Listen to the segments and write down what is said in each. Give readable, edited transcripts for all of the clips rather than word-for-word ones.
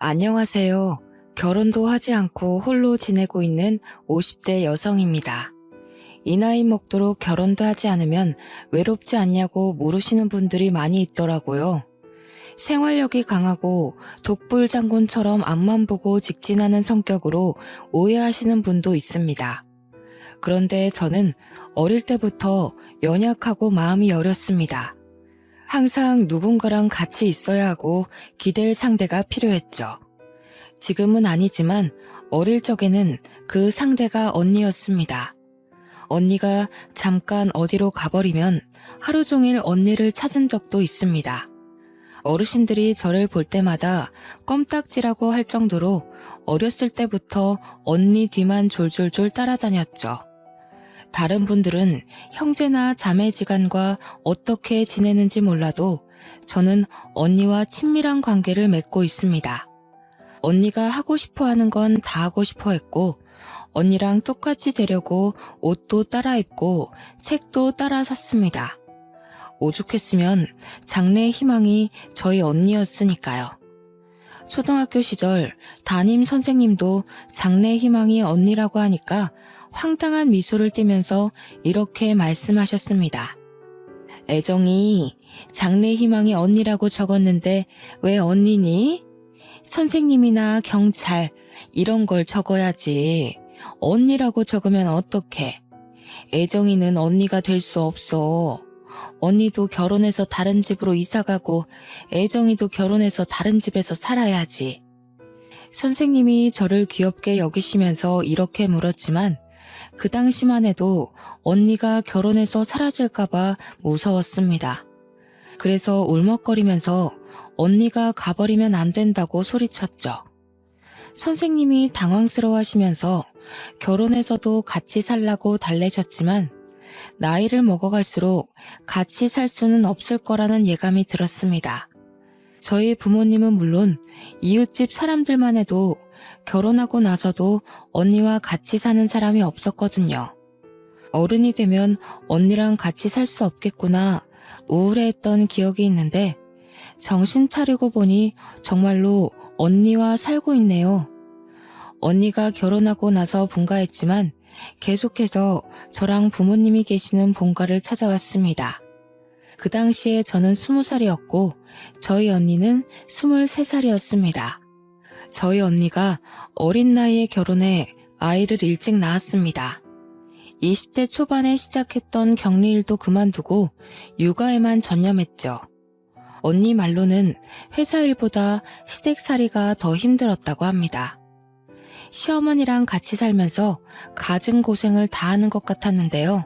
안녕하세요. 결혼도 하지 않고 홀로 지내고 있는 50대 여성입니다. 이 나이 먹도록 결혼도 하지 않으면 외롭지 않냐고 물으시는 분들이 많이 있더라고요. 생활력이 강하고 독불장군처럼 앞만 보고 직진하는 성격으로 오해하시는 분도 있습니다. 그런데 저는 어릴 때부터 연약하고 마음이 여렸습니다. 항상 누군가랑 같이 있어야 하고 기댈 상대가 필요했죠. 지금은 아니지만 어릴 적에는 그 상대가 언니였습니다. 언니가 잠깐 어디로 가버리면 하루 종일 언니를 찾은 적도 있습니다. 어르신들이 저를 볼 때마다 껌딱지라고 할 정도로 어렸을 때부터 언니 뒤만 졸졸졸 따라다녔죠. 다른 분들은 형제나 자매지간과 어떻게 지내는지 몰라도 저는 언니와 친밀한 관계를 맺고 있습니다. 언니가 하고 싶어 하는 건 다 하고 싶어 했고, 언니랑 똑같이 되려고 옷도 따라 입고 책도 따라 샀습니다. 오죽했으면 장래의 희망이 저희 언니였으니까요. 초등학교 시절 담임 선생님도 장래의 희망이 언니라고 하니까 황당한 미소를 띠면서 이렇게 말씀하셨습니다. 애정이 장래의 희망이 언니라고 적었는데 왜 언니니? 선생님이나 경찰 이런 걸 적어야지. 언니라고 적으면 어떡해. 애정이는 언니가 될 수 없어. 언니도 결혼해서 다른 집으로 이사가고 애정이도 결혼해서 다른 집에서 살아야지. 선생님이 저를 귀엽게 여기시면서 이렇게 물었지만 그 당시만 해도 언니가 결혼해서 사라질까봐 무서웠습니다. 그래서 울먹거리면서 언니가 가버리면 안 된다고 소리쳤죠. 선생님이 당황스러워하시면서 결혼해서도 같이 살라고 달래셨지만 나이를 먹어갈수록 같이 살 수는 없을 거라는 예감이 들었습니다. 저희 부모님은 물론 이웃집 사람들만 해도 결혼하고 나서도 언니와 같이 사는 사람이 없었거든요. 어른이 되면 언니랑 같이 살 수 없겠구나 우울해했던 기억이 있는데 정신 차리고 보니 정말로 언니와 살고 있네요. 언니가 결혼하고 나서 분가했지만 계속해서 저랑 부모님이 계시는 본가를 찾아왔습니다. 그 당시에 저는 20살이었고 저희 언니는 23살이었습니다. 저희 언니가 어린 나이에 결혼해 아이를 일찍 낳았습니다. 20대 초반에 시작했던 격리일도 그만두고 육아에만 전념했죠. 언니 말로는 회사 일보다 시댁살이가 더 힘들었다고 합니다. 시어머니랑 같이 살면서 갖은 고생을 다 하는 것 같았는데요.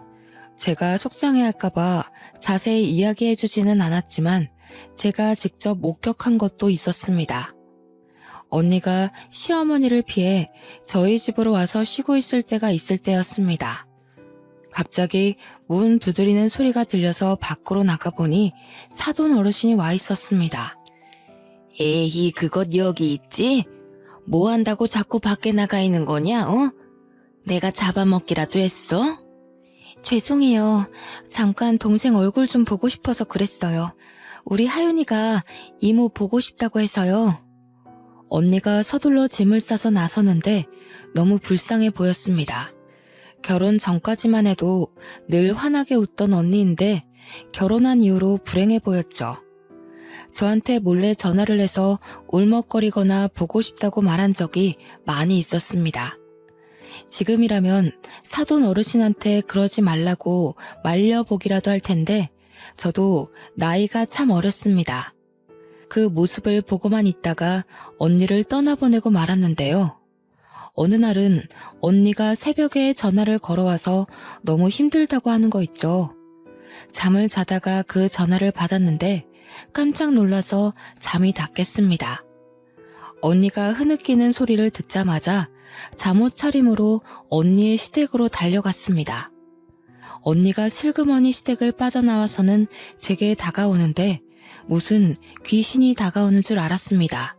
제가 속상해할까봐 자세히 이야기해주지는 않았지만 제가 직접 목격한 것도 있었습니다. 언니가 시어머니를 피해 저희 집으로 와서 쉬고 있을 때가 있을 때였습니다. 갑자기 문 두드리는 소리가 들려서 밖으로 나가보니 사돈 어르신이 와 있었습니다. 에이, 그것 여기 있지? 뭐 한다고 자꾸 밖에 나가 있는 거냐, 어? 내가 잡아먹기라도 했어? 죄송해요. 잠깐 동생 얼굴 좀 보고 싶어서 그랬어요. 우리 하윤이가 이모 보고 싶다고 해서요. 언니가 서둘러 짐을 싸서 나서는데 너무 불쌍해 보였습니다. 결혼 전까지만 해도 늘 환하게 웃던 언니인데 결혼한 이후로 불행해 보였죠. 저한테 몰래 전화를 해서 울먹거리거나 보고 싶다고 말한 적이 많이 있었습니다. 지금이라면 사돈 어르신한테 그러지 말라고 말려보기라도 할 텐데 저도 나이가 참 어렸습니다. 그 모습을 보고만 있다가 언니를 떠나보내고 말았는데요. 어느 날은 언니가 새벽에 전화를 걸어와서 너무 힘들다고 하는 거 있죠. 잠을 자다가 그 전화를 받았는데 깜짝 놀라서 잠이 다 깼습니다. 언니가 흐느끼는 소리를 듣자마자 잠옷 차림으로 언니의 시댁으로 달려갔습니다. 언니가 슬그머니 시댁을 빠져나와서는 제게 다가오는데 무슨 귀신이 다가오는 줄 알았습니다.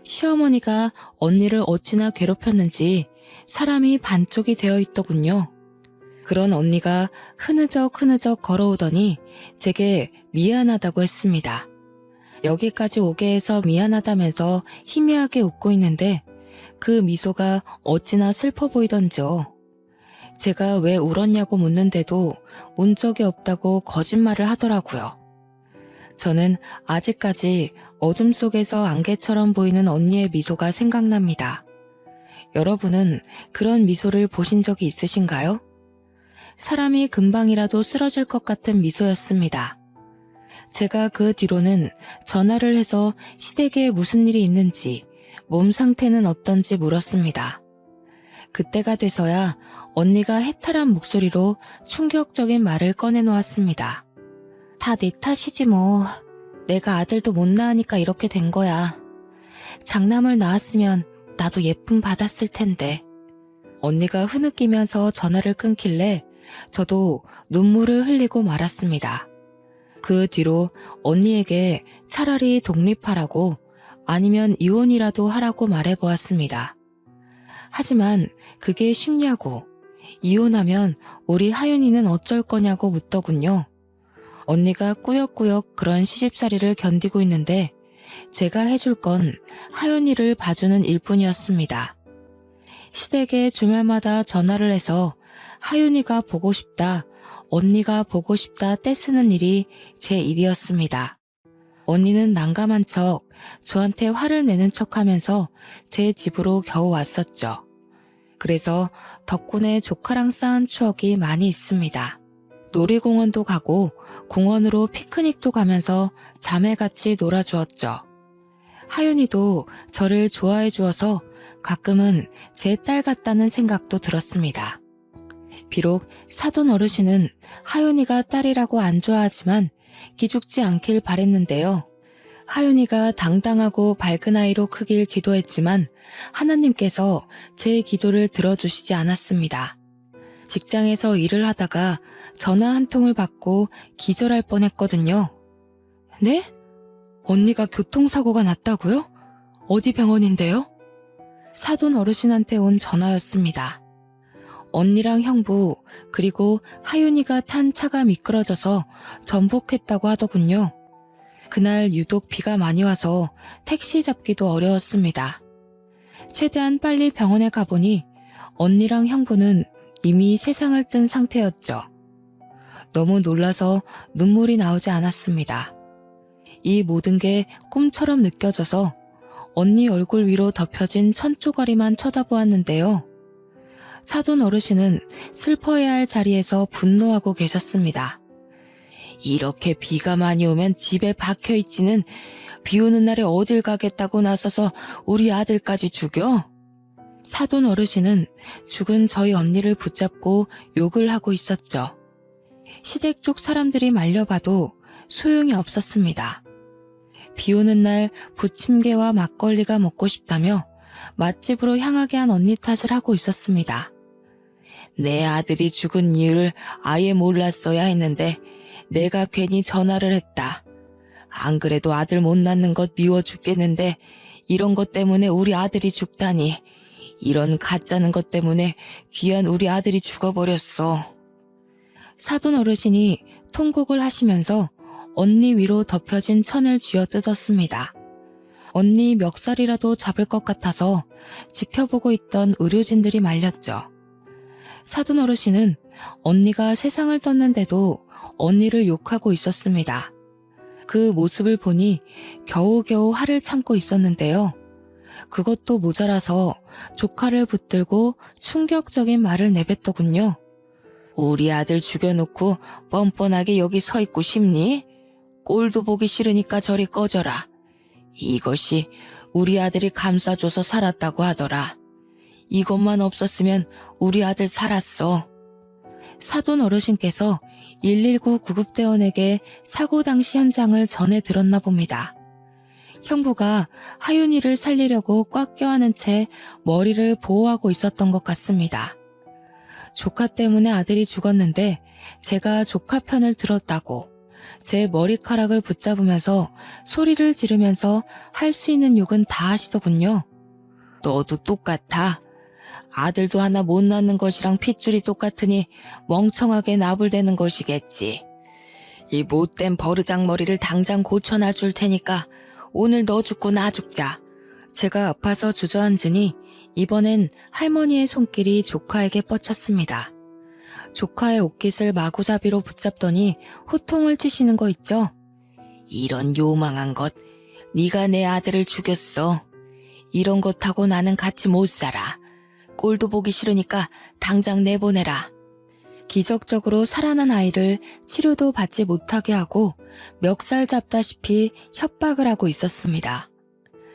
시어머니가 언니를 어찌나 괴롭혔는지 사람이 반쪽이 되어 있더군요. 그런 언니가 흐느적 걸어오더니 제게 미안하다고 했습니다. 여기까지 오게 해서 미안하다면서 희미하게 웃고 있는데 그 미소가 어찌나 슬퍼 보이던지요. 제가 왜 울었냐고 묻는데도 운 적이 없다고 거짓말을 하더라고요. 저는 아직까지 어둠 속에서 안개처럼 보이는 언니의 미소가 생각납니다. 여러분은 그런 미소를 보신 적이 있으신가요? 사람이 금방이라도 쓰러질 것 같은 미소였습니다. 제가 그 뒤로는 전화를 해서 시댁에 무슨 일이 있는지, 몸 상태는 어떤지 물었습니다. 그때가 돼서야 언니가 해탈한 목소리로 충격적인 말을 꺼내놓았습니다. 다 내 탓이지 뭐. 내가 아들도 못 낳으니까 이렇게 된 거야. 장남을 낳았으면 나도 예쁨 받았을 텐데. 언니가 흐느끼면서 전화를 끊길래 저도 눈물을 흘리고 말았습니다. 그 뒤로 언니에게 차라리 독립하라고 아니면 이혼이라도 하라고 말해보았습니다. 하지만 그게 쉽냐고, 이혼하면 우리 하윤이는 어쩔 거냐고 묻더군요. 언니가 꾸역꾸역 그런 시집살이를 견디고 있는데 제가 해줄 건 하윤이를 봐주는 일뿐이었습니다. 시댁에 주말마다 전화를 해서 하윤이가 보고 싶다, 언니가 보고 싶다 떼쓰는 일이 제 일이었습니다. 언니는 난감한 척 저한테 화를 내는 척하면서 제 집으로 겨우 왔었죠. 그래서 덕분에 조카랑 쌓은 추억이 많이 있습니다. 놀이공원도 가고 공원으로 피크닉도 가면서 자매같이 놀아주었죠. 하윤이도 저를 좋아해 주어서 가끔은 제 딸 같다는 생각도 들었습니다. 비록 사돈 어르신은 하윤이가 딸이라고 안 좋아하지만 기죽지 않길 바랬는데요. 하윤이가 당당하고 밝은 아이로 크길 기도했지만 하나님께서 제 기도를 들어주시지 않았습니다. 직장에서 일을 하다가 전화 한 통을 받고 기절할 뻔했거든요. 네? 언니가 교통사고가 났다고요? 어디 병원인데요? 사돈 어르신한테 온 전화였습니다. 언니랑 형부 그리고 하윤이가 탄 차가 미끄러져서 전복했다고 하더군요. 그날 유독 비가 많이 와서 택시 잡기도 어려웠습니다. 최대한 빨리 병원에 가보니 언니랑 형부는 이미 세상을 뜬 상태였죠. 너무 놀라서 눈물이 나오지 않았습니다. 이 모든 게 꿈처럼 느껴져서 언니 얼굴 위로 덮여진 천조가리만 쳐다보았는데요. 사돈 어르신은 슬퍼해야 할 자리에서 분노하고 계셨습니다. 이렇게 비가 많이 오면 집에 박혀있지는 비 오는 날에 어딜 가겠다고 나서서 우리 아들까지 죽여? 사돈 어르신은 죽은 저희 언니를 붙잡고 욕을 하고 있었죠. 시댁 쪽 사람들이 말려봐도 소용이 없었습니다. 비 오는 날 부침개와 막걸리가 먹고 싶다며 맛집으로 향하게 한 언니 탓을 하고 있었습니다. 내 아들이 죽은 이유를 아예 몰랐어야 했는데 내가 괜히 전화를 했다. 안 그래도 아들 못 낳는 것 미워 죽겠는데 이런 것 때문에 우리 아들이 죽다니. 이런 가짜는 것 때문에 귀한 우리 아들이 죽어버렸어. 사돈 어르신이 통곡을 하시면서 언니 위로 덮여진 천을 쥐어뜯었습니다. 언니 멱살이라도 잡을 것 같아서 지켜보고 있던 의료진들이 말렸죠. 사돈 어르신은 언니가 세상을 떴는데도 언니를 욕하고 있었습니다. 그 모습을 보니 겨우겨우 화를 참고 있었는데요. 그것도 모자라서 조카를 붙들고 충격적인 말을 내뱉더군요. 우리 아들 죽여놓고 뻔뻔하게 여기 서 있고 싶니? 꼴도 보기 싫으니까 저리 꺼져라. 이것이 우리 아들이 감싸줘서 살았다고 하더라. 이것만 없었으면 우리 아들 살았어. 사돈 어르신께서 119 구급대원에게 사고 당시 현장을 전해 들었나 봅니다. 형부가 하윤이를 살리려고 꽉 껴안은 채 머리를 보호하고 있었던 것 같습니다. 조카 때문에 아들이 죽었는데 제가 조카 편을 들었다고 제 머리카락을 붙잡으면서 소리를 지르면서 할 수 있는 욕은 다 하시더군요. 너도 똑같아. 아들도 하나 못 낳는 것이랑 핏줄이 똑같으니 멍청하게 나불대는 것이겠지. 이 못된 버르장머리를 당장 고쳐놔 줄 테니까 오늘 너 죽고 나 죽자. 제가 아파서 주저앉으니 이번엔 할머니의 손길이 조카에게 뻗쳤습니다. 조카의 옷깃을 마구잡이로 붙잡더니 호통을 치시는 거 있죠? 이런 요망한 것, 네가 내 아들을 죽였어. 이런 것하고 나는 같이 못 살아. 꼴도 보기 싫으니까 당장 내보내라. 기적적으로 살아난 아이를 치료도 받지 못하게 하고 멱살 잡다시피 협박을 하고 있었습니다.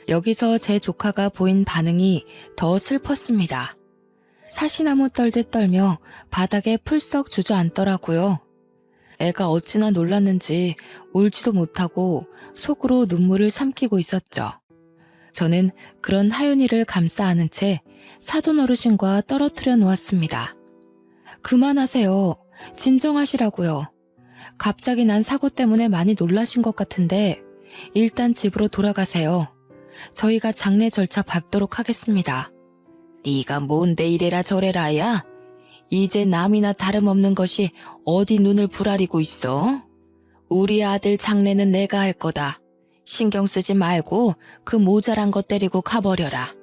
여기서 제 조카가 보인 반응이 더 슬펐습니다. 사시나무 떨듯 떨며 바닥에 풀썩 주저앉더라고요. 애가 어찌나 놀랐는지 울지도 못하고 속으로 눈물을 삼키고 있었죠. 저는 그런 하윤이를 감싸 안은 채 사돈 어르신과 떨어뜨려 놓았습니다. 그만하세요. 진정하시라고요. 갑자기 난 사고 때문에 많이 놀라신 것 같은데 일단 집으로 돌아가세요. 저희가 장례 절차 밟도록 하겠습니다. 네가 뭔데 이래라 저래라야? 이제 남이나 다름없는 것이 어디 눈을 부라리고 있어? 우리 아들 장례는 내가 할 거다. 신경 쓰지 말고 그 모자란 것 데리고 가버려라.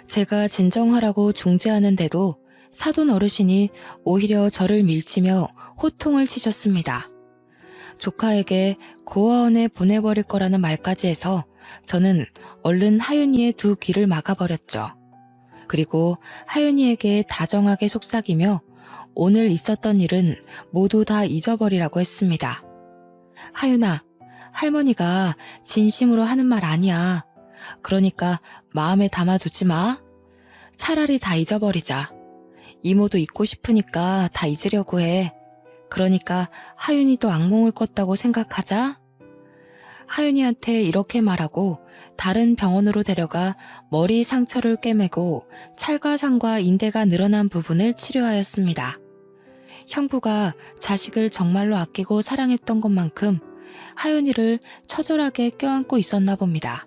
제가 진정하라고 중재하는데도 사돈 어르신이 오히려 저를 밀치며 호통을 치셨습니다. 조카에게 고아원에 보내버릴 거라는 말까지 해서 저는 얼른 하윤이의 두 귀를 막아버렸죠. 그리고 하윤이에게 다정하게 속삭이며 오늘 있었던 일은 모두 다 잊어버리라고 했습니다. 하윤아, 할머니가 진심으로 하는 말 아니야. 그러니까 마음에 담아두지 마. 차라리 다 잊어버리자. 이모도 잊고 싶으니까 다 잊으려고 해. 그러니까 하윤이도 악몽을 꿨다고 생각하자. 하윤이한테 이렇게 말하고 다른 병원으로 데려가 머리 상처를 꿰매고 찰과상과 인대가 늘어난 부분을 치료하였습니다. 형부가 자식을 정말로 아끼고 사랑했던 것만큼 하윤이를 처절하게 껴안고 있었나 봅니다.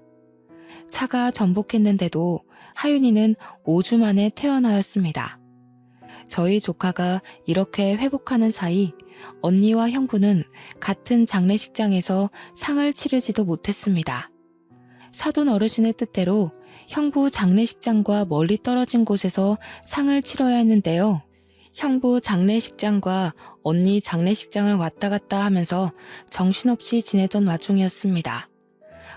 차가 전복했는데도 하윤이는 5주 만에 퇴원하였습니다. 저희 조카가 이렇게 회복하는 사이 언니와 형부는 같은 장례식장에서 상을 치르지도 못했습니다. 사돈 어르신의 뜻대로 형부 장례식장과 멀리 떨어진 곳에서 상을 치러야 했는데요. 형부 장례식장과 언니 장례식장을 왔다 갔다 하면서 정신없이 지내던 와중이었습니다.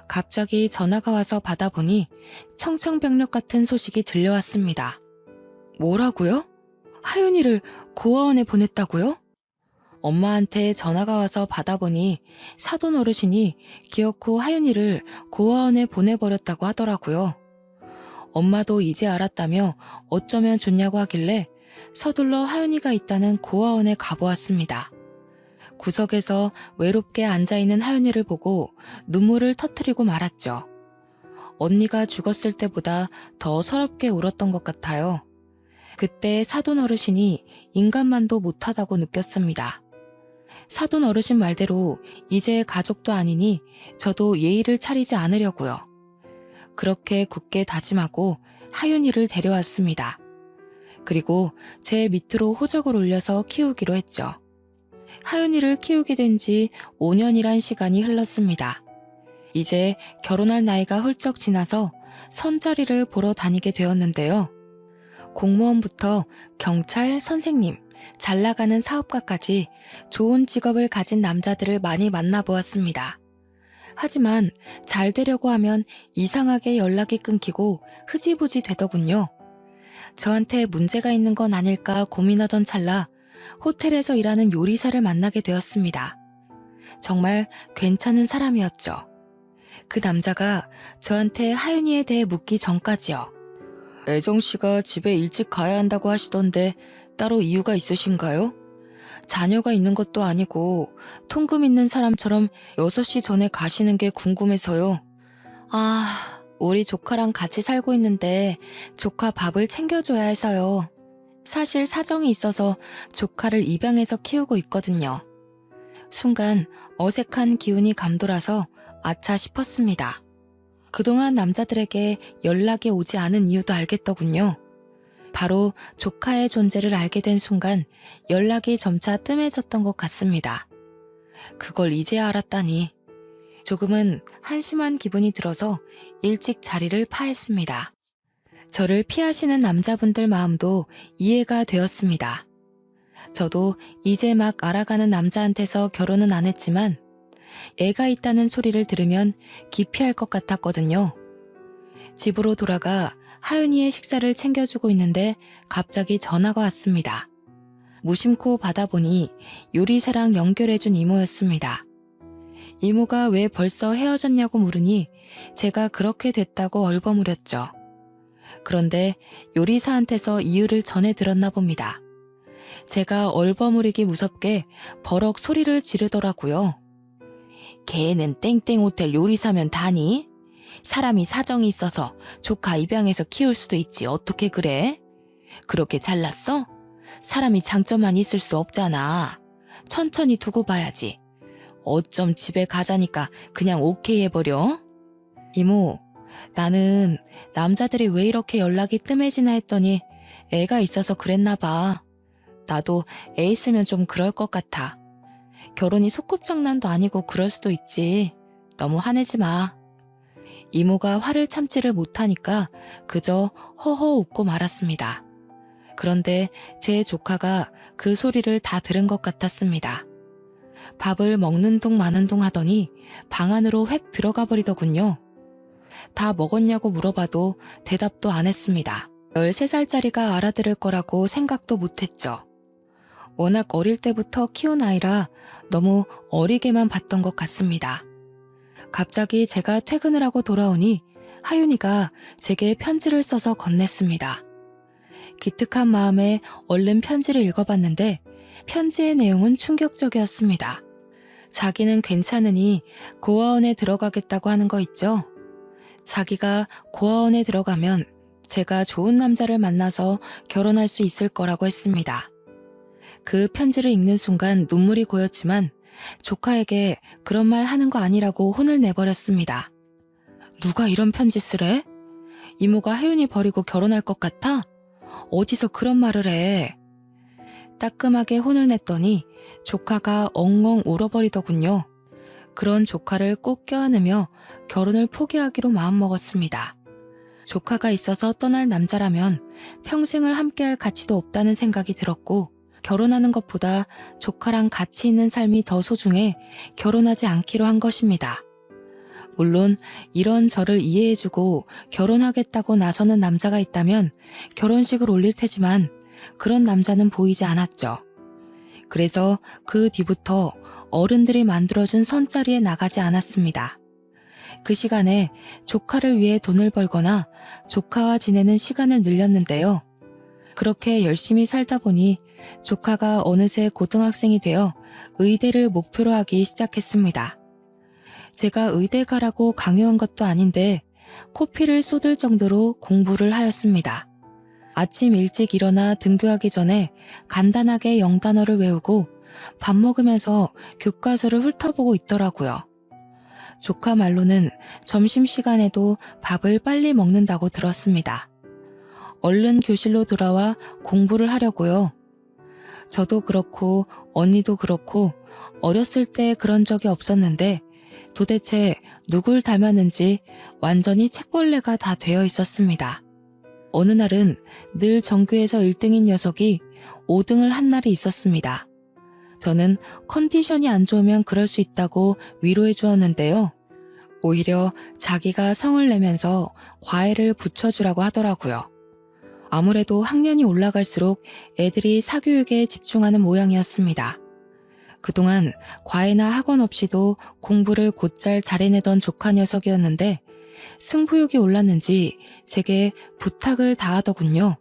갑자기 전화가 와서 받아보니 청천벽력 같은 소식이 들려왔습니다. 뭐라고요? 하윤이를 고아원에 보냈다고요? 엄마한테 전화가 와서 받아보니 사돈 어르신이 기어코 하윤이를 고아원에 보내버렸다고 하더라고요. 엄마도 이제 알았다며 어쩌면 좋냐고 하길래 서둘러 하윤이가 있다는 고아원에 가보았습니다. 구석에서 외롭게 앉아있는 하윤이를 보고 눈물을 터뜨리고 말았죠. 언니가 죽었을 때보다 더 서럽게 울었던 것 같아요. 그때 사돈 어르신이 인간만도 못하다고 느꼈습니다. 사돈 어르신 말대로 이제 가족도 아니니 저도 예의를 차리지 않으려고요. 그렇게 굳게 다짐하고 하윤이를 데려왔습니다. 그리고 제 밑으로 호적을 올려서 키우기로 했죠. 하윤이를 키우게 된 지 5년이란 시간이 흘렀습니다. 이제 결혼할 나이가 훌쩍 지나서 선자리를 보러 다니게 되었는데요. 공무원부터 경찰, 선생님, 잘 나가는 사업가까지 좋은 직업을 가진 남자들을 많이 만나보았습니다. 하지만 잘 되려고 하면 이상하게 연락이 끊기고 흐지부지 되더군요. 저한테 문제가 있는 건 아닐까 고민하던 찰나 호텔에서 일하는 요리사를 만나게 되었습니다. 정말 괜찮은 사람이었죠. 그 남자가 저한테 하윤이에 대해 묻기 전까지요. 애정씨가 집에 일찍 가야 한다고 하시던데 따로 이유가 있으신가요? 자녀가 있는 것도 아니고 통금 있는 사람처럼 6시 전에 가시는 게 궁금해서요. 아, 우리 조카랑 같이 살고 있는데 조카 밥을 챙겨줘야 해서요. 사실 사정이 있어서 조카를 입양해서 키우고 있거든요. 순간 어색한 기운이 감돌아서 아차 싶었습니다. 그동안 남자들에게 연락이 오지 않은 이유도 알겠더군요. 바로 조카의 존재를 알게 된 순간 연락이 점차 뜸해졌던 것 같습니다. 그걸 이제야 알았다니. 조금은 한심한 기분이 들어서 일찍 자리를 파했습니다. 저를 피하시는 남자분들 마음도 이해가 되었습니다. 저도 이제 막 알아가는 남자한테서 결혼은 안 했지만 애가 있다는 소리를 들으면 기피할 것 같았거든요. 집으로 돌아가 하윤이의 식사를 챙겨주고 있는데 갑자기 전화가 왔습니다. 무심코 받아보니 요리사랑 연결해준 이모였습니다. 이모가 왜 벌써 헤어졌냐고 물으니 제가 그렇게 됐다고 얼버무렸죠. 그런데 요리사한테서 이유를 전해 들었나 봅니다. 제가 얼버무리기 무섭게 버럭 소리를 지르더라고요. 걔는 땡땡 호텔 요리사면 다니? 사람이 사정이 있어서 조카 입양해서 키울 수도 있지 어떻게 그래? 그렇게 잘났어? 사람이 장점만 있을 수 없잖아. 천천히 두고 봐야지. 어쩜 집에 가자니까 그냥 오케이 해버려? 이모, 나는 남자들이 왜 이렇게 연락이 뜸해지나 했더니 애가 있어서 그랬나 봐. 나도 애 있으면 좀 그럴 것 같아. 결혼이 소꿉장난도 아니고 그럴 수도 있지. 너무 화내지 마. 이모가 화를 참지를 못하니까 그저 허허 웃고 말았습니다. 그런데 제 조카가 그 소리를 다 들은 것 같았습니다. 밥을 먹는 둥 마는 둥 하더니 방 안으로 획 들어가 버리더군요. 다 먹었냐고 물어봐도 대답도 안 했습니다. 13살짜리가 알아들을 거라고 생각도 못했죠. 워낙 어릴 때부터 키운 아이라 너무 어리게만 봤던 것 같습니다. 갑자기 제가 퇴근을 하고 돌아오니 하윤이가 제게 편지를 써서 건넸습니다. 기특한 마음에 얼른 편지를 읽어봤는데 편지의 내용은 충격적이었습니다. 자기는 괜찮으니 고아원에 들어가겠다고 하는 거 있죠? 자기가 고아원에 들어가면 제가 좋은 남자를 만나서 결혼할 수 있을 거라고 했습니다. 그 편지를 읽는 순간 눈물이 고였지만 조카에게 그런 말 하는 거 아니라고 혼을 내버렸습니다. 누가 이런 편지 쓰래? 이모가 혜윤이 버리고 결혼할 것 같아? 어디서 그런 말을 해? 따끔하게 혼을 냈더니 조카가 엉엉 울어버리더군요. 그런 조카를 꼭 껴안으며 결혼을 포기하기로 마음먹었습니다. 조카가 있어서 떠날 남자라면 평생을 함께할 가치도 없다는 생각이 들었고 결혼하는 것보다 조카랑 같이 있는 삶이 더 소중해 결혼하지 않기로 한 것입니다. 물론 이런 저를 이해해주고 결혼하겠다고 나서는 남자가 있다면 결혼식을 올릴 테지만 그런 남자는 보이지 않았죠. 그래서 그 뒤부터 어른들이 만들어준 선자리에 나가지 않았습니다. 그 시간에 조카를 위해 돈을 벌거나 조카와 지내는 시간을 늘렸는데요. 그렇게 열심히 살다 보니 조카가 어느새 고등학생이 되어 의대를 목표로 하기 시작했습니다. 제가 의대 가라고 강요한 것도 아닌데 코피를 쏟을 정도로 공부를 하였습니다. 아침 일찍 일어나 등교하기 전에 간단하게 영단어를 외우고 밥 먹으면서 교과서를 훑어보고 있더라고요. 조카 말로는 점심시간에도 밥을 빨리 먹는다고 들었습니다. 얼른 교실로 돌아와 공부를 하려고요. 저도 그렇고 언니도 그렇고 어렸을 때 그런 적이 없었는데 도대체 누굴 닮았는지 완전히 책벌레가 다 되어 있었습니다. 어느 날은 늘 전교에서 1등인 녀석이 5등을 한 날이 있었습니다. 저는 컨디션이 안 좋으면 그럴 수 있다고 위로해 주었는데요. 오히려 자기가 성을 내면서 과외를 붙여주라고 하더라고요. 아무래도 학년이 올라갈수록 애들이 사교육에 집중하는 모양이었습니다. 그동안 과외나 학원 없이도 공부를 곧잘 잘해내던 조카 녀석이었는데 승부욕이 올랐는지 제게 부탁을 다하더군요.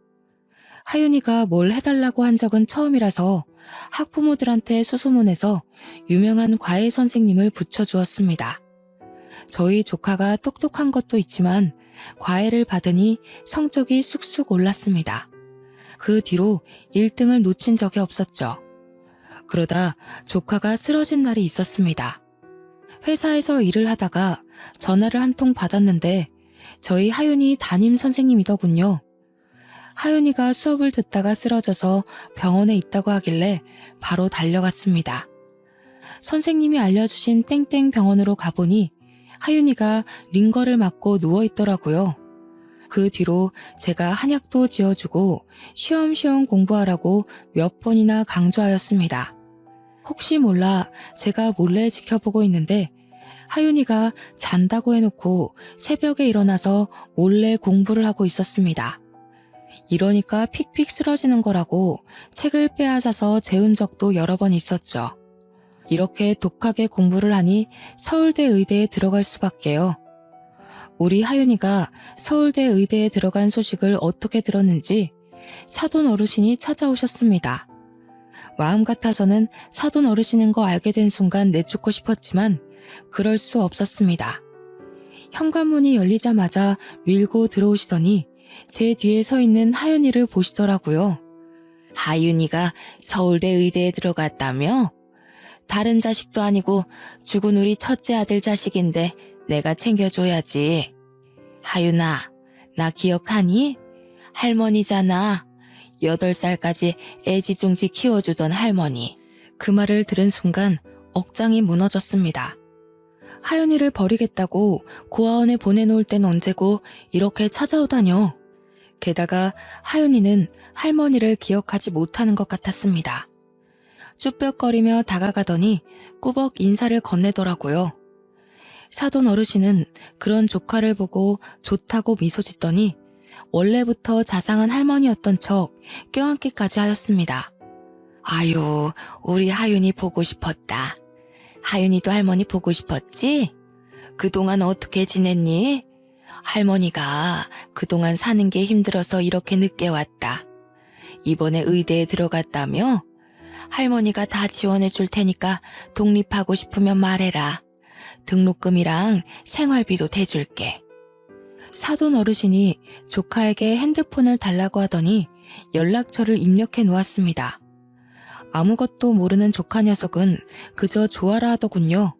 하윤이가 뭘 해달라고 한 적은 처음이라서 학부모들한테 수소문해서 유명한 과외 선생님을 붙여주었습니다. 저희 조카가 똑똑한 것도 있지만 과외를 받으니 성적이 쑥쑥 올랐습니다. 그 뒤로 1등을 놓친 적이 없었죠. 그러다 조카가 쓰러진 날이 있었습니다. 회사에서 일을 하다가 전화를 한 통 받았는데 저희 하윤이 담임 선생님이더군요. 하윤이가 수업을 듣다가 쓰러져서 병원에 있다고 하길래 바로 달려갔습니다. 선생님이 알려주신 땡땡 병원으로 가보니 하윤이가 링거를 맞고 누워있더라고요. 그 뒤로 제가 한약도 지어주고 쉬엄쉬엄 공부하라고 몇 번이나 강조하였습니다. 혹시 몰라 제가 몰래 지켜보고 있는데 하윤이가 잔다고 해놓고 새벽에 일어나서 몰래 공부를 하고 있었습니다. 이러니까 픽픽 쓰러지는 거라고 책을 빼앗아서 재운 적도 여러 번 있었죠. 이렇게 독하게 공부를 하니 서울대 의대에 들어갈 수밖에요. 우리 하윤이가 서울대 의대에 들어간 소식을 어떻게 들었는지 사돈 어르신이 찾아오셨습니다. 마음 같아서는 사돈 어르신인 거 알게 된 순간 내쫓고 싶었지만 그럴 수 없었습니다. 현관문이 열리자마자 밀고 들어오시더니 제 뒤에 서 있는 하윤이를 보시더라고요. 하윤이가 서울대 의대에 들어갔다며? 다른 자식도 아니고 죽은 우리 첫째 아들 자식인데 내가 챙겨줘야지. 하윤아, 나 기억하니? 할머니잖아. 8살까지 애지중지 키워주던 할머니. 그 말을 들은 순간 억장이 무너졌습니다. 하윤이를 버리겠다고 고아원에 보내놓을 땐 언제고 이렇게 찾아오다뇨. 게다가 하윤이는 할머니를 기억하지 못하는 것 같았습니다. 쭈뼛거리며 다가가더니 꾸벅 인사를 건네더라고요. 사돈 어르신은 그런 조카를 보고 좋다고 미소 짓더니 원래부터 자상한 할머니였던 척 껴안기까지 하였습니다. 아유, 우리 하윤이 보고 싶었다. 하윤이도 할머니 보고 싶었지? 그동안 어떻게 지냈니? 할머니가 그동안 사는 게 힘들어서 이렇게 늦게 왔다. 이번에 의대에 들어갔다며? 할머니가 다 지원해 줄 테니까 독립하고 싶으면 말해라. 등록금이랑 생활비도 대줄게. 사돈 어르신이 조카에게 핸드폰을 달라고 하더니 연락처를 입력해 놓았습니다. 아무것도 모르는 조카 녀석은 그저 좋아라 하더군요.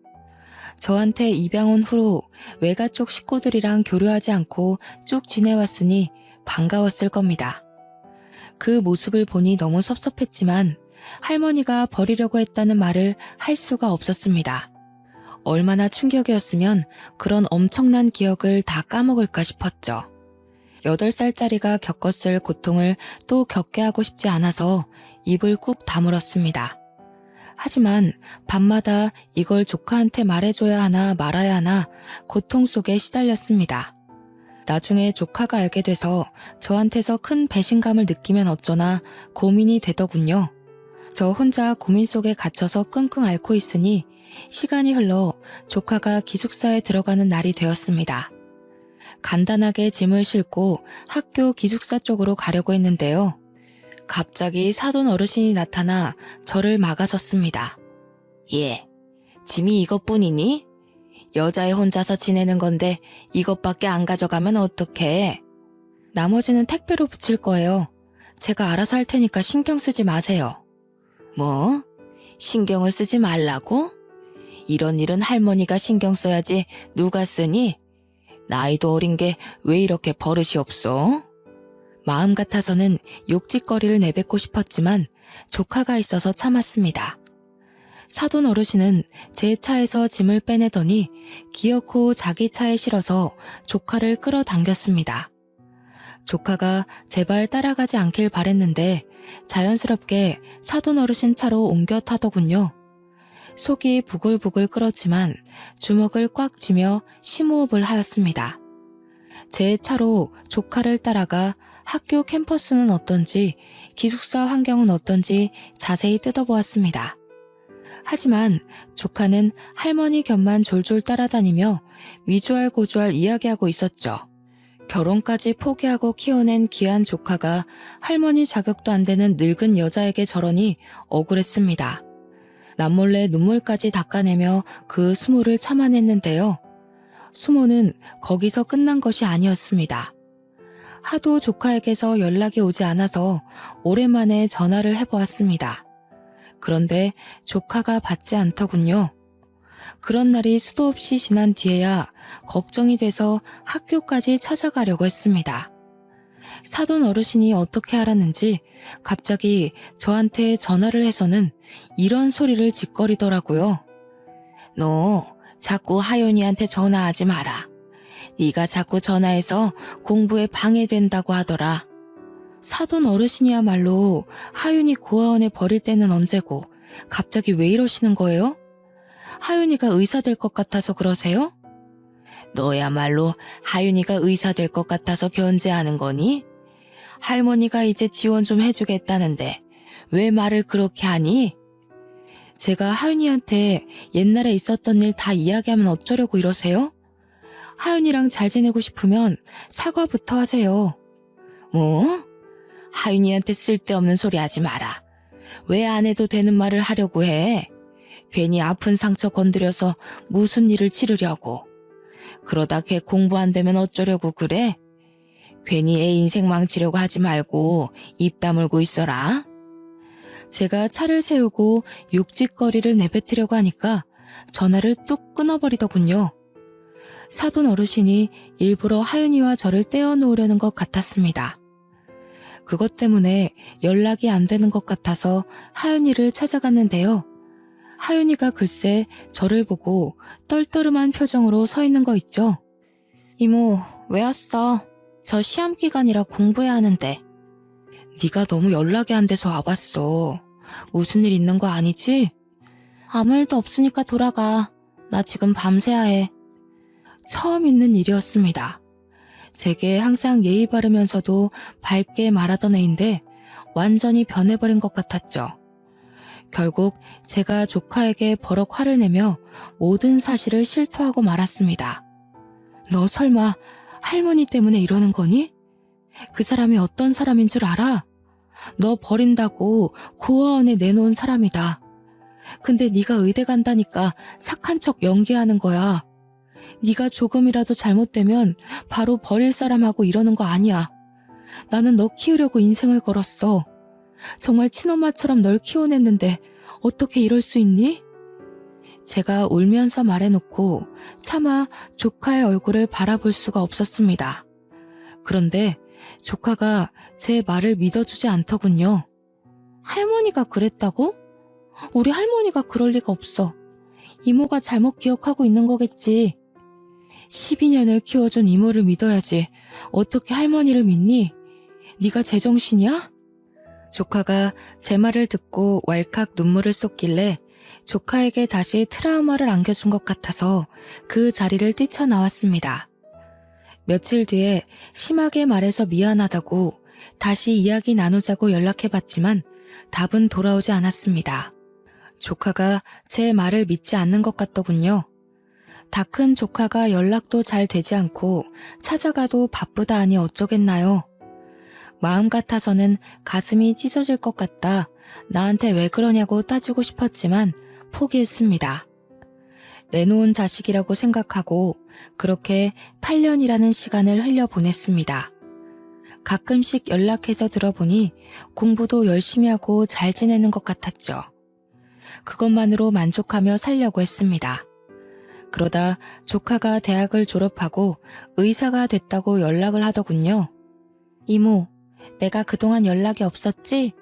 저한테 입양 온 후로 외가 쪽 식구들이랑 교류하지 않고 쭉 지내왔으니 반가웠을 겁니다. 그 모습을 보니 너무 섭섭했지만 할머니가 버리려고 했다는 말을 할 수가 없었습니다. 얼마나 충격이었으면 그런 엄청난 기억을 다 까먹을까 싶었죠. 8살짜리가 겪었을 고통을 또 겪게 하고 싶지 않아서 입을 꾹 다물었습니다. 하지만 밤마다 이걸 조카한테 말해줘야 하나 말아야 하나 고통 속에 시달렸습니다. 나중에 조카가 알게 돼서 저한테서 큰 배신감을 느끼면 어쩌나 고민이 되더군요. 저 혼자 고민 속에 갇혀서 끙끙 앓고 있으니 시간이 흘러 조카가 기숙사에 들어가는 날이 되었습니다. 간단하게 짐을 싣고 학교 기숙사 쪽으로 가려고 했는데요. 갑자기 사돈 어르신이 나타나 저를 막아섰습니다. 예, 짐이 이것뿐이니? 여자애 혼자서 지내는 건데 이것밖에 안 가져가면 어떡해? 나머지는 택배로 붙일 거예요. 제가 알아서 할 테니까 신경 쓰지 마세요. 뭐? 신경을 쓰지 말라고? 이런 일은 할머니가 신경 써야지 누가 쓰니? 나이도 어린 게 왜 이렇게 버릇이 없어? 마음 같아서는 욕짓거리를 내뱉고 싶었지만 조카가 있어서 참았습니다. 사돈 어르신은 제 차에서 짐을 빼내더니 기어코 자기 차에 실어서 조카를 끌어당겼습니다. 조카가 제발 따라가지 않길 바랬는데 자연스럽게 사돈 어르신 차로 옮겨 타더군요. 속이 부글부글 끓었지만 주먹을 꽉 쥐며 심호흡을 하였습니다. 제 차로 조카를 따라가 학교 캠퍼스는 어떤지 기숙사 환경은 어떤지 자세히 뜯어보았습니다. 하지만 조카는 할머니 곁만 졸졸 따라다니며 위주알고주알 이야기하고 있었죠. 결혼까지 포기하고 키워낸 귀한 조카가 할머니 자격도 안 되는 늙은 여자에게 저러니 억울했습니다. 남몰래 눈물까지 닦아내며 그 수모를 참아냈는데요. 수모는 거기서 끝난 것이 아니었습니다. 하도 조카에게서 연락이 오지 않아서 오랜만에 전화를 해보았습니다. 그런데 조카가 받지 않더군요. 그런 날이 수도 없이 지난 뒤에야 걱정이 돼서 학교까지 찾아가려고 했습니다. 사돈 어르신이 어떻게 알았는지 갑자기 저한테 전화를 해서는 이런 소리를 짓거리더라고요. 너 자꾸 하윤이한테 전화하지 마라. 네가 자꾸 전화해서 공부에 방해된다고 하더라. 사돈 어르신이야말로 하윤이 고아원에 버릴 때는 언제고 갑자기 왜 이러시는 거예요? 하윤이가 의사 될 것 같아서 그러세요? 너야말로 하윤이가 의사 될 것 같아서 견제하는 거니? 할머니가 이제 지원 좀 해주겠다는데 왜 말을 그렇게 하니? 제가 하윤이한테 옛날에 있었던 일 다 이야기하면 어쩌려고 이러세요? 하윤이랑 잘 지내고 싶으면 사과부터 하세요. 뭐? 하윤이한테 쓸데없는 소리 하지 마라. 왜 안 해도 되는 말을 하려고 해? 괜히 아픈 상처 건드려서 무슨 일을 치르려고. 그러다 걔 공부 안 되면 어쩌려고 그래? 괜히 애 인생 망치려고 하지 말고 입 다물고 있어라. 제가 차를 세우고 육직거리를 내뱉으려고 하니까 전화를 뚝 끊어버리더군요. 사돈 어르신이 일부러 하윤이와 저를 떼어놓으려는 것 같았습니다. 그것 때문에 연락이 안 되는 것 같아서 하윤이를 찾아갔는데요. 하윤이가 글쎄 저를 보고 떨떠름한 표정으로 서 있는 거 있죠. 이모, 왜 왔어? 저 시험 기간이라 공부해야 하는데. 네가 너무 연락이 안 돼서 와봤어. 무슨 일 있는 거 아니지? 아무 일도 없으니까 돌아가. 나 지금 밤새야 해. 처음 있는 일이었습니다. 제게 항상 예의 바르면서도 밝게 말하던 애인데 완전히 변해버린 것 같았죠. 결국 제가 조카에게 버럭 화를 내며 모든 사실을 실토하고 말았습니다. 너 설마 할머니 때문에 이러는 거니? 그 사람이 어떤 사람인 줄 알아? 너 버린다고 고아원에 내놓은 사람이다. 근데 네가 의대 간다니까 착한 척 연기하는 거야. 네가 조금이라도 잘못되면 바로 버릴 사람하고 이러는 거 아니야. 나는 너 키우려고 인생을 걸었어. 정말 친엄마처럼 널 키워냈는데 어떻게 이럴 수 있니? 제가 울면서 말해놓고 차마 조카의 얼굴을 바라볼 수가 없었습니다. 그런데 조카가 제 말을 믿어주지 않더군요. 할머니가 그랬다고? 우리 할머니가 그럴 리가 없어. 이모가 잘못 기억하고 있는 거겠지. 12년을 키워준 이모를 믿어야지. 어떻게 할머니를 믿니? 네가 제정신이야? 조카가 제 말을 듣고 왈칵 눈물을 쏟길래 조카에게 다시 트라우마를 안겨준 것 같아서 그 자리를 뛰쳐나왔습니다. 며칠 뒤에 심하게 말해서 미안하다고 다시 이야기 나누자고 연락해봤지만 답은 돌아오지 않았습니다. 조카가 제 말을 믿지 않는 것 같더군요. 다 큰 조카가 연락도 잘 되지 않고 찾아가도 바쁘다 하니 어쩌겠나요? 마음 같아서는 가슴이 찢어질 것 같다 나한테 왜 그러냐고 따지고 싶었지만 포기했습니다. 내놓은 자식이라고 생각하고 그렇게 8년이라는 시간을 흘려보냈습니다. 가끔씩 연락해서 들어보니 공부도 열심히 하고 잘 지내는 것 같았죠. 그것만으로 만족하며 살려고 했습니다. 그러다 조카가 대학을 졸업하고 의사가 됐다고 연락을 하더군요. 이모, 내가 그동안 연락이 없었지?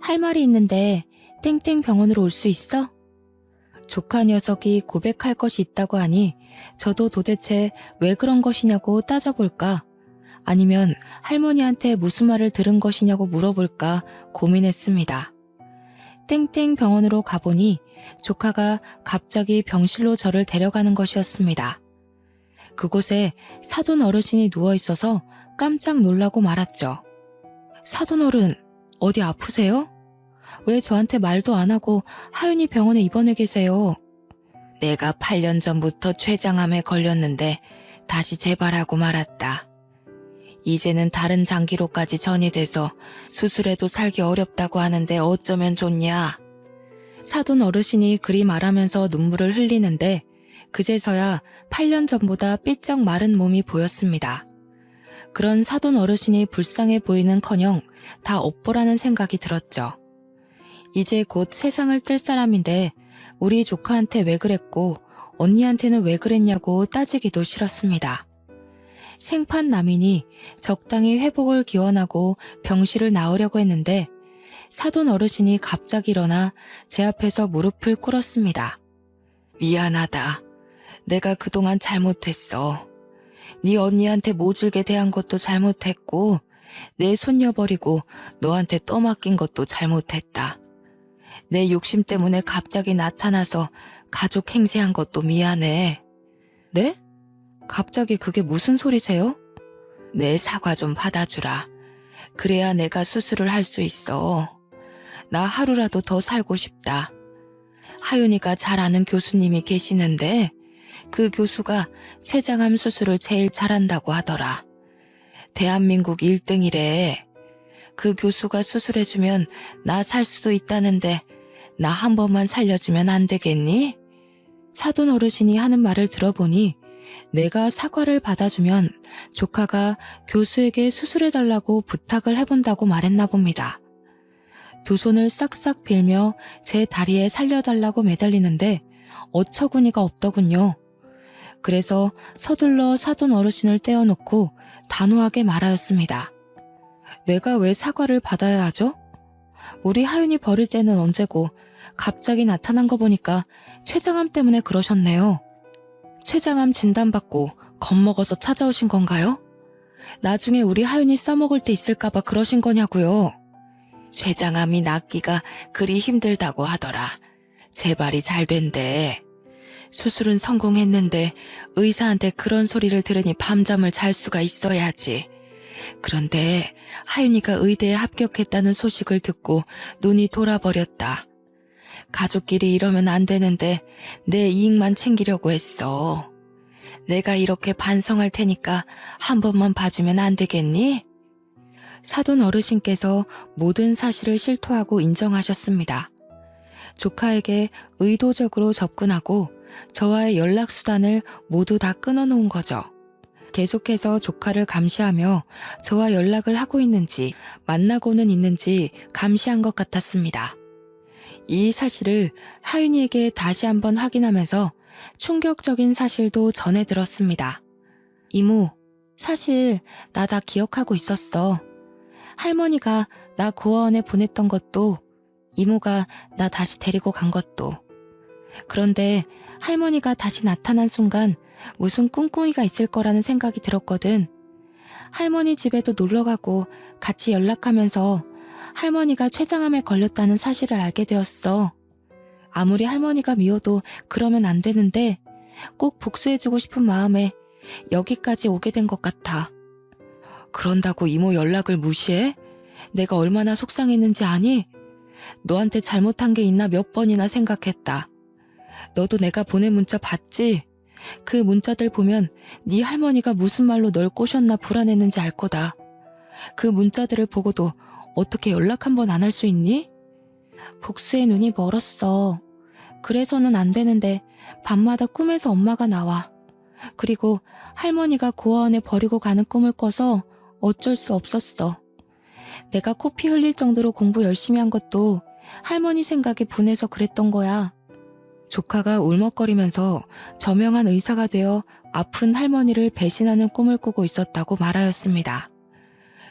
할 말이 있는데 땡땡 병원으로 올 수 있어? 조카 녀석이 고백할 것이 있다고 하니 저도 도대체 왜 그런 것이냐고 따져볼까? 아니면 할머니한테 무슨 말을 들은 것이냐고 물어볼까 고민했습니다. 땡땡 병원으로 가보니 조카가 갑자기 병실로 저를 데려가는 것이었습니다. 그곳에 사돈 어르신이 누워있어서 깜짝 놀라고 말았죠. 사돈 어른, 어디 아프세요? 왜 저한테 말도 안 하고 하윤이 병원에 입원해 계세요? 내가 8년 전부터 췌장암에 걸렸는데 다시 재발하고 말았다. 이제는 다른 장기로까지 전이돼서 수술해도 살기 어렵다고 하는데 어쩌면 좋냐? 사돈 어르신이 그리 말하면서 눈물을 흘리는데 그제서야 8년 전보다 삐쩍 마른 몸이 보였습니다. 그런 사돈 어르신이 불쌍해 보이는커녕 다 업보라는 생각이 들었죠. 이제 곧 세상을 뜰 사람인데 우리 조카한테 왜 그랬고 언니한테는 왜 그랬냐고 따지기도 싫었습니다. 생판남이니 적당히 회복을 기원하고 병실을 나오려고 했는데 사돈 어르신이 갑자기 일어나 제 앞에서 무릎을 꿇었습니다. 미안하다. 내가 그동안 잘못했어. 네 언니한테 모질게 대한 것도 잘못했고 내 손녀 버리고 너한테 떠맡긴 것도 잘못했다. 내 욕심 때문에 갑자기 나타나서 가족 행세한 것도 미안해. 네? 갑자기 그게 무슨 소리세요? 내 사과 좀 받아주라. 그래야 내가 수술을 할 수 있어. 나 하루라도 더 살고 싶다. 하윤이가 잘 아는 교수님이 계시는데 그 교수가 췌장암 수술을 제일 잘한다고 하더라. 대한민국 1등이래. 그 교수가 수술해주면 나 살 수도 있다는데 나 한 번만 살려주면 안 되겠니? 사돈 어르신이 하는 말을 들어보니 내가 사과를 받아주면 조카가 교수에게 수술해달라고 부탁을 해본다고 말했나 봅니다. 두 손을 싹싹 빌며 제 다리에 살려달라고 매달리는데 어처구니가 없더군요. 그래서 서둘러 사돈 어르신을 떼어놓고 단호하게 말하였습니다. 내가 왜 사과를 받아야 하죠? 우리 하윤이 버릴 때는 언제고 갑자기 나타난 거 보니까 췌장암 때문에 그러셨네요. 췌장암 진단받고 겁먹어서 찾아오신 건가요? 나중에 우리 하윤이 써먹을 때 있을까봐 그러신 거냐고요. 췌장암이 낫기가 그리 힘들다고 하더라. 재발이 잘 된대. 수술은 성공했는데 의사한테 그런 소리를 들으니 밤잠을 잘 수가 있어야지. 그런데 하윤이가 의대에 합격했다는 소식을 듣고 눈이 돌아버렸다. 가족끼리 이러면 안 되는데 내 이익만 챙기려고 했어. 내가 이렇게 반성할 테니까 한 번만 봐주면 안 되겠니? 사돈 어르신께서 모든 사실을 실토하고 인정하셨습니다. 조카에게 의도적으로 접근하고 저와의 연락수단을 모두 다 끊어놓은 거죠. 계속해서 조카를 감시하며 저와 연락을 하고 있는지 만나고는 있는지 감시한 것 같았습니다. 이 사실을 하윤이에게 다시 한번 확인하면서 충격적인 사실도 전해 들었습니다. 이모, 사실 나 다 기억하고 있었어. 할머니가 나 고아원에 보냈던 것도 이모가 나 다시 데리고 간 것도. 그런데 할머니가 다시 나타난 순간 무슨 꿍꿍이가 있을 거라는 생각이 들었거든. 할머니 집에도 놀러가고 같이 연락하면서 할머니가 췌장암에 걸렸다는 사실을 알게 되었어. 아무리 할머니가 미워도 그러면 안 되는데 꼭 복수해주고 싶은 마음에 여기까지 오게 된 것 같아. 그런다고 이모 연락을 무시해? 내가 얼마나 속상했는지 아니? 너한테 잘못한 게 있나 몇 번이나 생각했다. 너도 내가 보낸 문자 봤지? 그 문자들 보면 네 할머니가 무슨 말로 널 꼬셨나 불안했는지 알 거다. 그 문자들을 보고도 어떻게 연락 한 번 안 할 수 있니? 복수의 눈이 멀었어. 그래서는 안 되는데 밤마다 꿈에서 엄마가 나와. 그리고 할머니가 고아원에 버리고 가는 꿈을 꿔서 어쩔 수 없었어. 내가 코피 흘릴 정도로 공부 열심히 한 것도 할머니 생각에 분해서 그랬던 거야. 조카가 울먹거리면서 저명한 의사가 되어 아픈 할머니를 배신하는 꿈을 꾸고 있었다고 말하였습니다.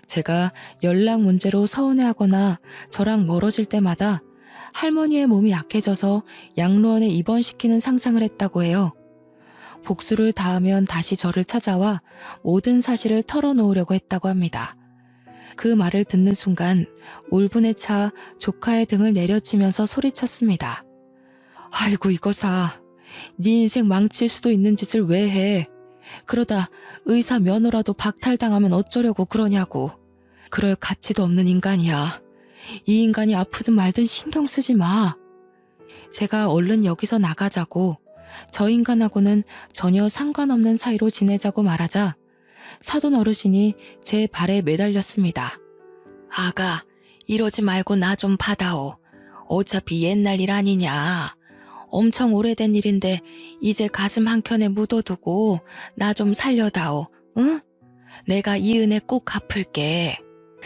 제가 연락 문제로 서운해하거나 저랑 멀어질 때마다 할머니의 몸이 약해져서 양로원에 입원시키는 상상을 했다고 해요. 복수를 다하면 다시 저를 찾아와 모든 사실을 털어놓으려고 했다고 합니다. 그 말을 듣는 순간 울분에 차 조카의 등을 내려치면서 소리쳤습니다. 아이고 이거사, 네 인생 망칠 수도 있는 짓을 왜 해? 그러다 의사 면허라도 박탈당하면 어쩌려고 그러냐고. 그럴 가치도 없는 인간이야. 이 인간이 아프든 말든 신경 쓰지 마. 제가 얼른 여기서 나가자고, 저 인간하고는 전혀 상관없는 사이로 지내자고 말하자 사돈 어르신이 제 발에 매달렸습니다. 아가, 이러지 말고 나 좀 받아오. 어차피 옛날 일 아니냐. 엄청 오래된 일인데 이제 가슴 한켠에 묻어두고 나 좀 살려다오. 응? 내가 이 은혜 꼭 갚을게.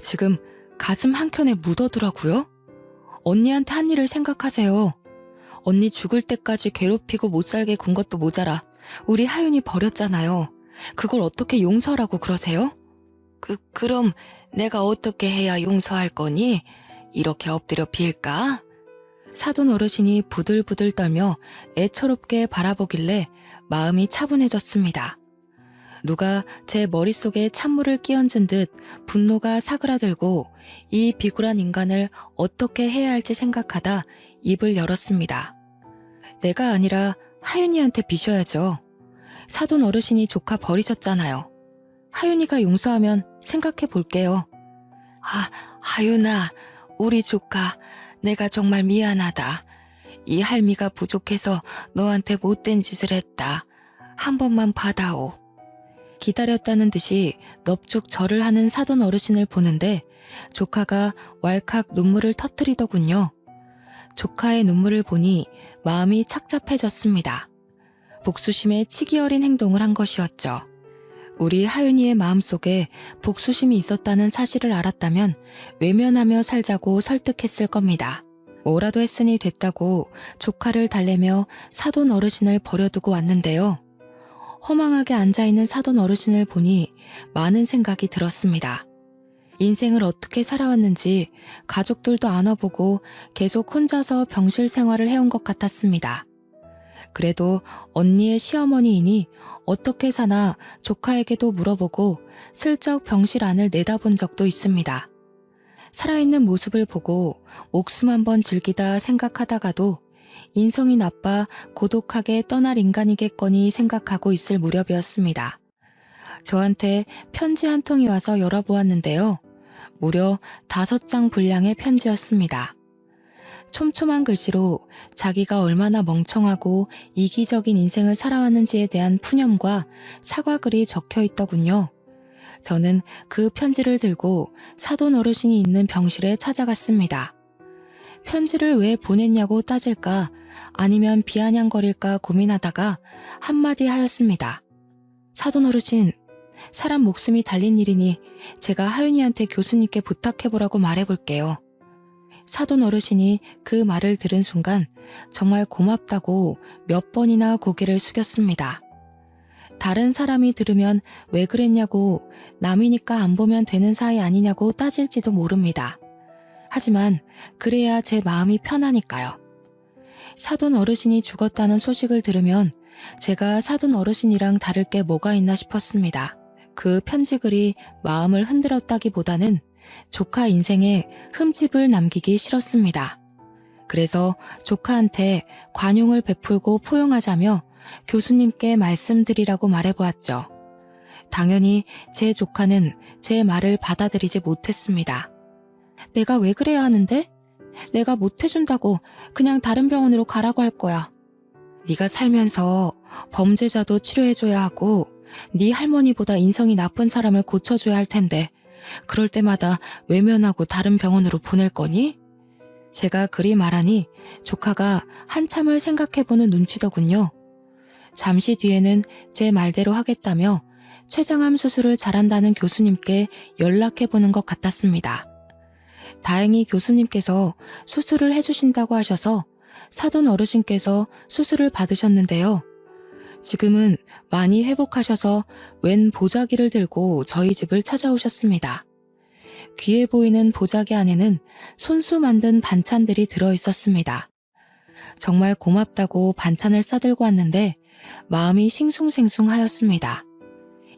지금 가슴 한켠에 묻어두라고요? 언니한테 한 일을 생각하세요. 언니 죽을 때까지 괴롭히고 못살게 군 것도 모자라 우리 하윤이 버렸잖아요. 그걸 어떻게 용서라고 그러세요? 그럼 내가 어떻게 해야 용서할 거니? 이렇게 엎드려 빌까? 사돈 어르신이 부들부들 떨며 애처롭게 바라보길래 마음이 차분해졌습니다. 누가 제 머릿속에 찬물을 끼얹은 듯 분노가 사그라들고 이 비굴한 인간을 어떻게 해야 할지 생각하다 입을 열었습니다. 내가 아니라 하윤이한테 비셔야죠. 사돈 어르신이 조카 버리셨잖아요. 하윤이가 용서하면 생각해 볼게요. 하윤아, 우리 조카, 내가 정말 미안하다. 이 할미가 부족해서 너한테 못된 짓을 했다. 한 번만 받아오. 기다렸다는 듯이 넙죽 절을 하는 사돈 어르신을 보는데 조카가 왈칵 눈물을 터뜨리더군요. 조카의 눈물을 보니 마음이 착잡해졌습니다. 복수심에 치기 어린 행동을 한 것이었죠. 우리 하윤이의 마음속에 복수심이 있었다는 사실을 알았다면 외면하며 살자고 설득했을 겁니다. 뭐라도 했으니 됐다고 조카를 달래며 사돈 어르신을 버려두고 왔는데요. 허망하게 앉아있는 사돈 어르신을 보니 많은 생각이 들었습니다. 인생을 어떻게 살아왔는지 가족들도 안아보고 계속 혼자서 병실 생활을 해온 것 같았습니다. 그래도 언니의 시어머니이니 어떻게 사나 조카에게도 물어보고 슬쩍 병실 안을 내다본 적도 있습니다. 살아있는 모습을 보고 목숨 한번 즐기다 생각하다가도 인성이 나빠 고독하게 떠날 인간이겠거니 생각하고 있을 무렵이었습니다. 저한테 편지 한 통이 와서 열어보았는데요. 무려 5장 분량의 편지였습니다. 촘촘한 글씨로 자기가 얼마나 멍청하고 이기적인 인생을 살아왔는지에 대한 푸념과 사과글이 적혀 있더군요. 저는 그 편지를 들고 사돈 어르신이 있는 병실에 찾아갔습니다. 편지를 왜 보냈냐고 따질까 아니면 비아냥거릴까 고민하다가 한마디 하였습니다. 사돈 어르신, 사람 목숨이 달린 일이니 제가 하윤이한테 교수님께 부탁해보라고 말해볼게요. 사돈 어르신이 그 말을 들은 순간 정말 고맙다고 몇 번이나 고개를 숙였습니다. 다른 사람이 들으면 왜 그랬냐고 남이니까 안 보면 되는 사이 아니냐고 따질지도 모릅니다. 하지만 그래야 제 마음이 편하니까요. 사돈 어르신이 죽었다는 소식을 들으면 제가 사돈 어르신이랑 다를 게 뭐가 있나 싶었습니다. 그 편지글이 마음을 흔들었다기보다는 조카 인생에 흠집을 남기기 싫었습니다. 그래서 조카한테 관용을 베풀고 포용하자며 교수님께 말씀드리라고 말해보았죠. 당연히 제 조카는 제 말을 받아들이지 못했습니다. 내가 왜 그래야 하는데? 내가 못해준다고 그냥 다른 병원으로 가라고 할 거야. 네가 살면서 범죄자도 치료해줘야 하고 네 할머니보다 인성이 나쁜 사람을 고쳐줘야 할 텐데 그럴 때마다 외면하고 다른 병원으로 보낼 거니? 제가 그리 말하니 조카가 한참을 생각해보는 눈치더군요. 잠시 뒤에는 제 말대로 하겠다며 췌장암 수술을 잘한다는 교수님께 연락해보는 것 같았습니다. 다행히 교수님께서 수술을 해주신다고 하셔서 사돈 어르신께서 수술을 받으셨는데요. 지금은 많이 회복하셔서 웬 보자기를 들고 저희 집을 찾아오셨습니다. 귀해 보이는 보자기 안에는 손수 만든 반찬들이 들어있었습니다. 정말 고맙다고 반찬을 싸들고 왔는데 마음이 싱숭생숭하였습니다.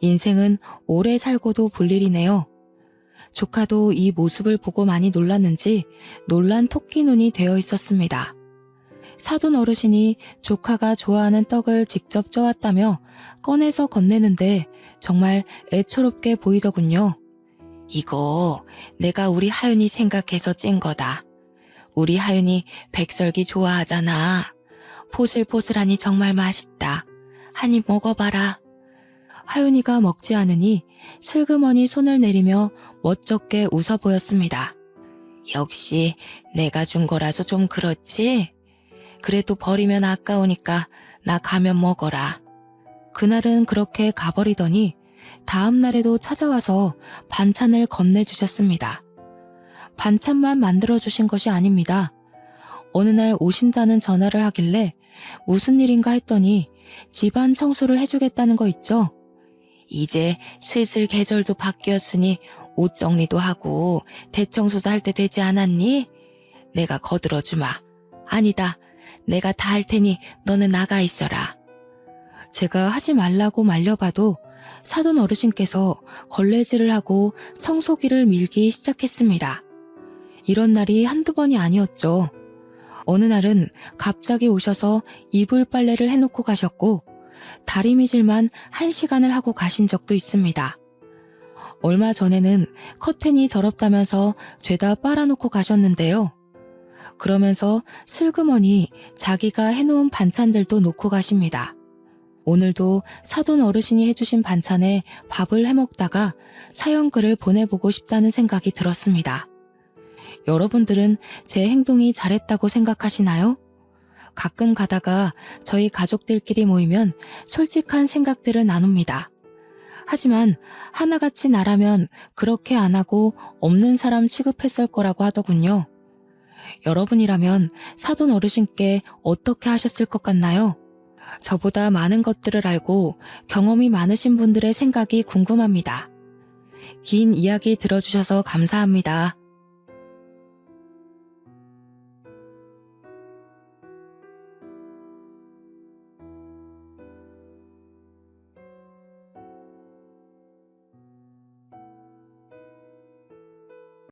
인생은 오래 살고도 볼 일이네요. 조카도 이 모습을 보고 많이 놀랐는지 놀란 토끼 눈이 되어 있었습니다. 사돈 어르신이 조카가 좋아하는 떡을 직접 쪄왔다며 꺼내서 건네는데 정말 애처롭게 보이더군요. 이거 내가 우리 하윤이 생각해서 찐 거다. 우리 하윤이 백설기 좋아하잖아. 포슬포슬하니 정말 맛있다. 한 입 먹어봐라. 하윤이가 먹지 않으니 슬그머니 손을 내리며 멋쩍게 웃어 보였습니다. 역시 내가 준 거라서 좀 그렇지? 그래도 버리면 아까우니까 나 가면 먹어라. 그날은 그렇게 가버리더니 다음 날에도 찾아와서 반찬을 건네주셨습니다. 반찬만 만들어주신 것이 아닙니다. 어느 날 오신다는 전화를 하길래 무슨 일인가 했더니 집안 청소를 해주겠다는 거 있죠? 이제 슬슬 계절도 바뀌었으니 옷 정리도 하고 대청소도 할 때 되지 않았니? 내가 거들어주마. 아니다. 내가 다 할 테니 너는 나가 있어라. 제가 하지 말라고 말려봐도 사돈 어르신께서 걸레질을 하고 청소기를 밀기 시작했습니다. 이런 날이 한두 번이 아니었죠. 어느 날은 갑자기 오셔서 이불 빨래를 해놓고 가셨고 다리미질만 1시간을 하고 가신 적도 있습니다. 얼마 전에는 커튼이 더럽다면서 죄다 빨아놓고 가셨는데요. 그러면서 슬그머니 자기가 해놓은 반찬들도 놓고 가십니다. 오늘도 사돈 어르신이 해주신 반찬에 밥을 해먹다가 사연글을 보내보고 싶다는 생각이 들었습니다. 여러분들은 제 행동이 잘했다고 생각하시나요? 가끔 가다가 저희 가족들끼리 모이면 솔직한 생각들을 나눕니다. 하지만 하나같이 나라면 그렇게 안 하고 없는 사람 취급했을 거라고 하더군요. 여러분이라면 사돈 어르신께 어떻게 하셨을 것 같나요? 저보다 많은 것들을 알고 경험이 많으신 분들의 생각이 궁금합니다. 긴 이야기 들어주셔서 감사합니다.